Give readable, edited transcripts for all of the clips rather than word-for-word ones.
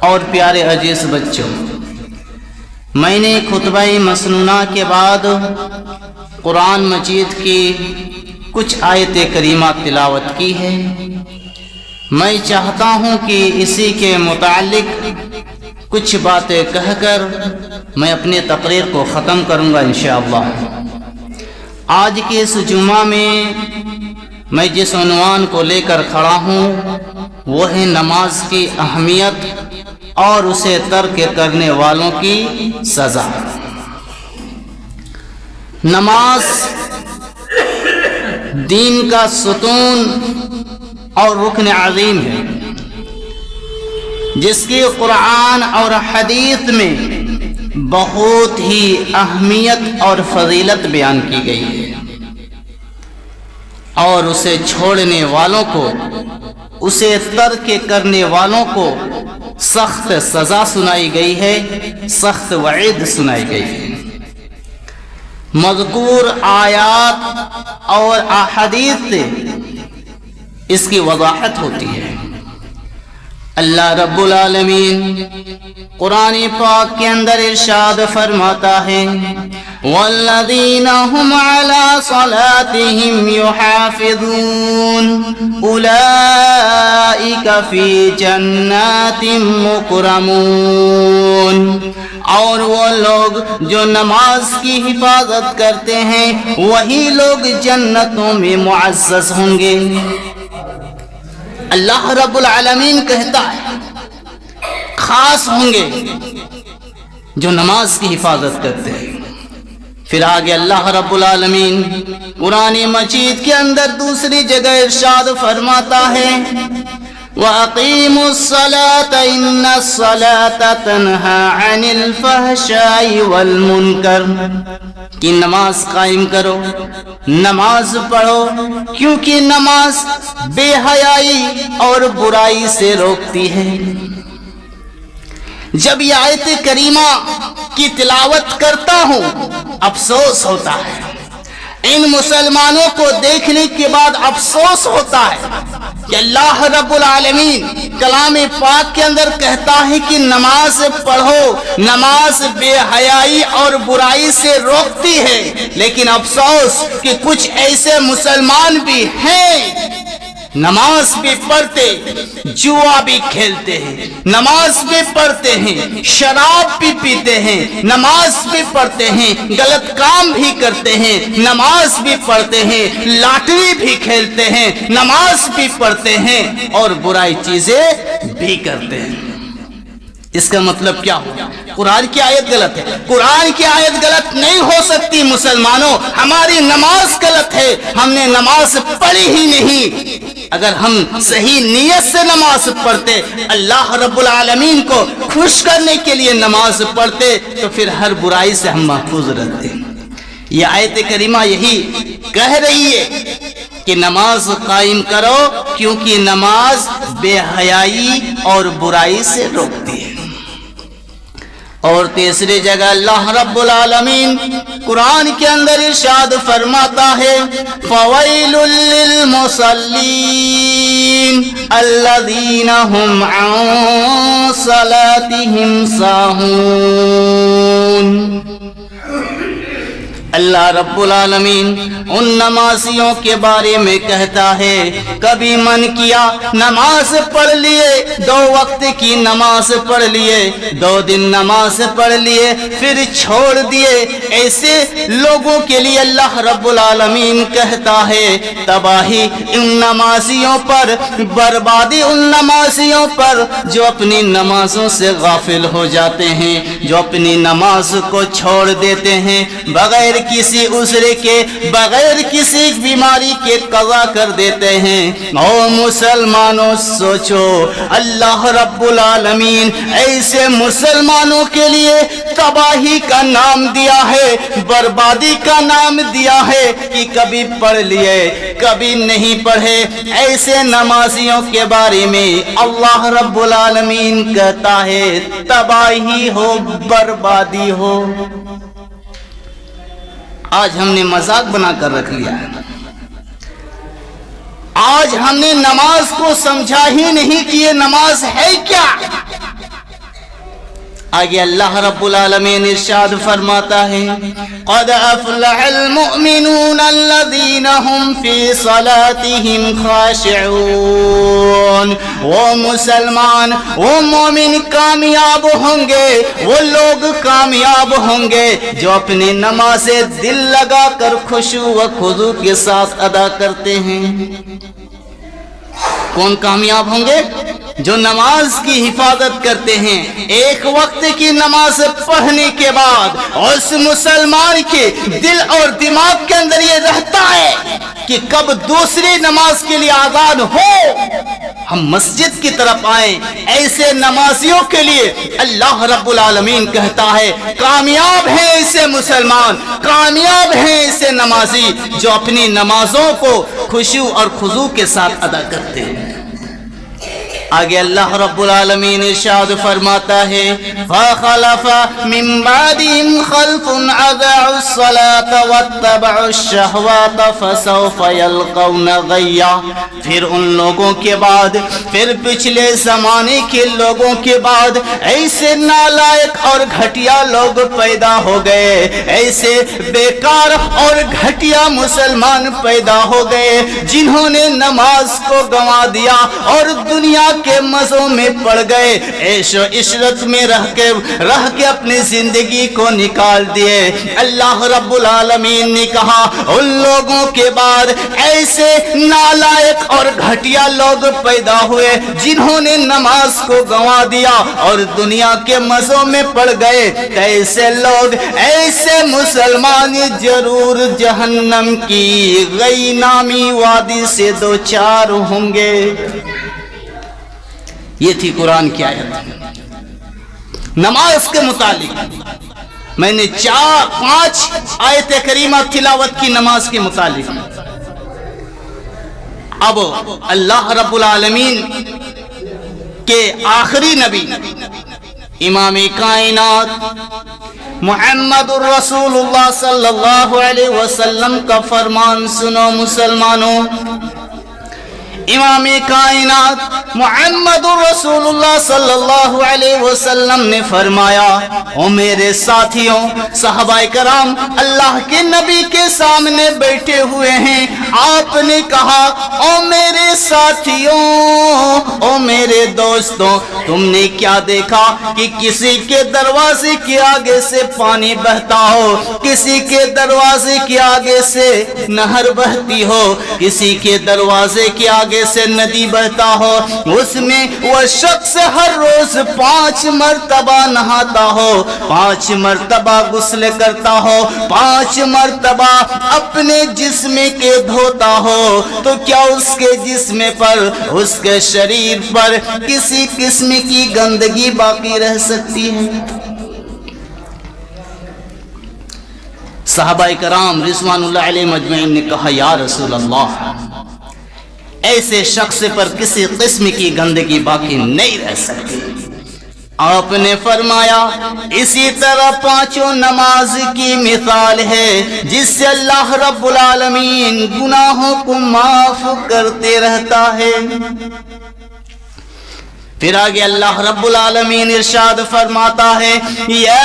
اور پیارے عزیز بچوں، میں نے خطبہ مسنونہ کے بعد قرآن مجید کی کچھ آیت کریمہ تلاوت کی ہے۔ میں چاہتا ہوں کہ اسی کے متعلق کچھ باتیں کہہ کر میں اپنی تقریر کو ختم کروں گا انشاءاللہ۔ آج کے اس جمعہ میں جس عنوان کو لے کر کھڑا ہوں وہ ہے نماز کی اہمیت اور اسے ترک کرنے والوں کی سزا۔ نماز دین کا ستون اور رکن عظیم ہے، جس کی قرآن اور حدیث میں بہت ہی اہمیت اور فضیلت بیان کی گئی ہے، اور اسے چھوڑنے والوں کو، اسے ترک کرنے والوں کو سخت سزا سنائی گئی ہے، سخت وعید سنائی گئی ہے۔ مذکور آیات اور احادیث سے اس کی وضاحت ہوتی ہے۔ اللہ رب العالمین قرآن پاک کے اندر ارشاد فرماتا ہے والذین هم علی صلاتهم یحافظون اولئک فی جنات مکرمون، اور وہ لوگ جو نماز کی حفاظت کرتے ہیں وہی لوگ جنتوں میں معزز ہوں گے۔ اللہ رب العالمین کہتا ہے خاص ہوں گے جو نماز کی حفاظت کرتے ہیں۔ پھر آگے اللہ رب العالمین قرآن مجید کے اندر دوسری جگہ ارشاد فرماتا ہے وَأَقِيمُوا الصَّلَاةَ إِنَّ الصَّلَاةَ تَنْهَى عَنِ الْفَحْشَاءِ وَالْمُنكَرِ، کہ نماز قائم کرو، نماز پڑھو، کیونکہ نماز بے حیائی اور برائی سے روکتی ہے۔ جب یہ آیت کریمہ کی تلاوت کرتا ہوں افسوس ہوتا ہے، ان مسلمانوں کو دیکھنے کے بعد افسوس ہوتا ہے کہ اللہ رب العالمین کلام پاک کے اندر کہتا ہے کہ نماز پڑھو، نماز بے حیائی اور برائی سے روکتی ہے، لیکن افسوس کہ کچھ ایسے مسلمان بھی ہیں نماز بھی پڑھتے، جوا بھی کھیلتے ہیں، نماز بھی پڑھتے ہیں، شراب بھی پیتے ہیں، نماز بھی پڑھتے ہیں، غلط کام بھی کرتے ہیں، نماز بھی پڑھتے ہیں، لاٹری بھی کھیلتے ہیں، نماز بھی پڑھتے ہیں، اور برائی چیزیں بھی کرتے ہیں۔ اس کا مطلب کیا ہو؟ قرآن کی آیت غلط ہے۔ قرآن کی آیت غلط نہیں ہو سکتی مسلمانوں، ہماری نماز غلط ہے، ہم نے نماز پڑھی ہی نہیں۔ اگر ہم صحیح نیت سے نماز پڑھتے، اللہ رب العالمین کو خوش کرنے کے لیے نماز پڑھتے، تو پھر ہر برائی سے ہم محفوظ رہتے۔ یہ آیت کریمہ یہی کہہ رہی ہے کہ نماز قائم کرو، کیونکہ نماز بے حیائی اور برائی سے روکتی ہے۔ اور تیسری جگہ اللہ رب العالمین قرآن کے اندر ارشاد فرماتا ہے فَوَيْلٌ لِّلْمُصَلِّينَ الَّذِينَ هُمْ عَن صَلَاتِهِمْ سَاهُونَ۔ اللہ رب العالمین ان نمازیوں کے بارے میں کہتا ہے کبھی من کیا نماز پڑھ لیے، 2 وقت کی نماز پڑھ لیے، 2 دن نماز پڑھ لیے پھر چھوڑ دیے، ایسے لوگوں کے لیے اللہ رب العالمین کہتا ہے تباہی ان نمازیوں پر، بربادی ان نمازیوں پر جو اپنی نمازوں سے غافل ہو جاتے ہیں، جو اپنی نماز کو چھوڑ دیتے ہیں، بغیر کسی عذر کے، بغیر کسی بیماری کے قضا کر دیتے ہیں۔ او مسلمانوں سوچو، اللہ رب العالمین ایسے مسلمانوں کے لیے تباہی کا نام دیا ہے، بربادی کا نام دیا ہے کہ کبھی پڑھ لیے کبھی نہیں پڑھے۔ ایسے نمازیوں کے بارے میں اللہ رب العالمین کہتا ہے تباہی ہو، بربادی ہو۔ آج ہم نے مذاق بنا کر رکھ لیا ہے، آج ہم نے نماز کو سمجھا ہی نہیں کہ یہ نماز ہے کیا۔ آگے اللہ رب العالمین ارشاد فرماتا ہے قد افلح المؤمنون الذین هم فی صلاتهم خاشعون، وہ مسلمان وہ مومن کامیاب ہوں گے، وہ لوگ کامیاب ہوں گے جو اپنی نماز دل لگا کر خشوع و خضوع کے ساتھ ادا کرتے ہیں۔ کون کامیاب ہوں گے؟ جو نماز کی حفاظت کرتے ہیں۔ ایک وقت کی نماز پڑھنے کے بعد اس مسلمان کے دل اور دماغ کے اندر یہ رہتا ہے کہ کب دوسری نماز کے لیے آزان ہو ہم مسجد کی طرف آئیں۔ ایسے نمازیوں کے لیے اللہ رب العالمین کہتا ہے کامیاب ہیں ایسے مسلمان، کامیاب ہیں ایسے نمازی جو اپنی نمازوں کو خشوع اور خضوع کے ساتھ ادا کرتے ہیں۔ آگے اللہ رب العالمین ارشاد فرماتا ہے فَخَلَفَ مِن بَعْدِهِمْ خَلْفٌ أَضَاعُوا الصَّلَاةَ وَاتَّبَعُوا الشَّهَوَاتَ فَسَوْفَ يَلْقَوْنَ غَيًّا، پھر ان لوگوں کے بعد، پھر پچھلے زمانے کے لوگوں کے بعد ایسے نالائق اور گھٹیا لوگ پیدا ہو گئے، ایسے بیکار اور گھٹیا مسلمان پیدا ہو گئے جنہوں نے نماز کو گنوا دیا اور دنیا کے مزوں میں پڑ گئے، عیش و عشرت میں رہ کے اپنی زندگی کو نکال دیے۔ اللہ رب العالمین نے کہا ان لوگوں کے بعد ایسے نالائق اور گھٹیا لوگ پیدا ہوئے جنہوں نے نماز کو گنوا دیا اور دنیا کے مزوں میں پڑ گئے، ایسے لوگ ایسے مسلمان ضرور جہنم کی غی نامی وادی سے دوچار ہوں گے۔ یہ تھی قرآن کی آیت۔ نماز کے متعلق میں نے 5 آیت کریمہ تلاوت کی نماز کے متعلق۔ اب اللہ رب العالمین کے آخری نبی امام کائنات محمد الرسول اللہ صلی اللہ علیہ وسلم کا فرمان سنو مسلمانوں۔ امام کائنات محمد رسول اللہ صلی اللہ علیہ وسلم نے فرمایا او میرے ساتھیوں، صحابہ کرام اللہ کے نبی کے سامنے بیٹھے ہوئے ہیں، آپ نے کہا او میرے ساتھیوں، او میرے دوستوں، تم نے کیا دیکھا کہ کسی کے دروازے کے آگے سے پانی بہتا ہو، کسی کے دروازے کے آگے سے نہر بہتی ہو، کسی کے دروازے کے آگے سے ندی بہتا ہو، اس میں وہ شخص ہر روز 5 مرتبہ نہاتا ہو، 5 مرتبہ غسل کرتا ہو، 5 مرتبہ اپنے جسم کے دھوتا ہو، تو کیا اس کے جسم پر، اس کے شریر پر کسی قسم کی گندگی باقی رہ سکتی ہے؟ صحابہ کرام رضوان اللہ علیہ مجمعین نے کہا یا رسول اللہ، ایسے شخص پر کسی قسم کی گندگی باقی نہیں رہ سکتی۔ آپ نے فرمایا اسی طرح 5 نماز کی مثال ہے جس سے اللہ رب العالمین گناہوں کو معاف کرتے رہتا ہے۔ پھر آگے اللہ رب العالمین ارشاد فرماتا ہے یا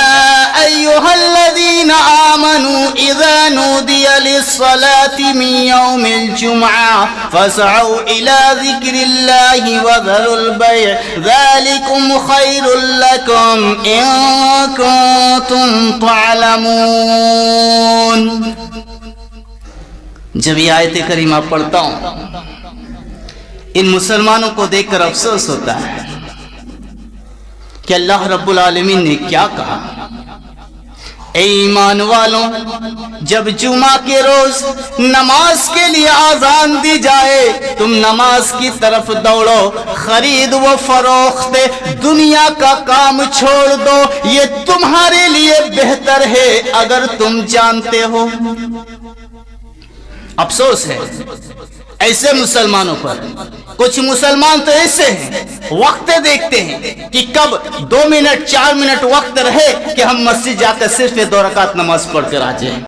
ایھا الذین آمنوا اذا نودی للصلاة من یوم الجمعہ فاسعوا الی ذکر اللہ وذروا البیع ذلکم خیر لکم ان کنتم تعلمون۔ جب یہ آیت کریمہ پڑھتا ہوں ان مسلمانوں کو دیکھ کر افسوس ہوتا ہے کہ اللہ رب العالمین نے کیا کہا۔ اے ایمان والوں، جب جمعہ کے روز نماز کے لیے آذان دی جائے تم نماز کی طرف دوڑو، خرید و فروخت دنیا کا کام چھوڑ دو، یہ تمہارے لیے بہتر ہے اگر تم جانتے ہو۔ افسوس ہے ایسے مسلمانوں پر۔ کچھ مسلمان تو ایسے ہیں وقت دیکھتے ہیں کہ کب 2 منٹ 4 منٹ وقت رہے کہ ہم مسجد جا کر صرف 2 رکعت نماز پڑھ کر آ جائیں۔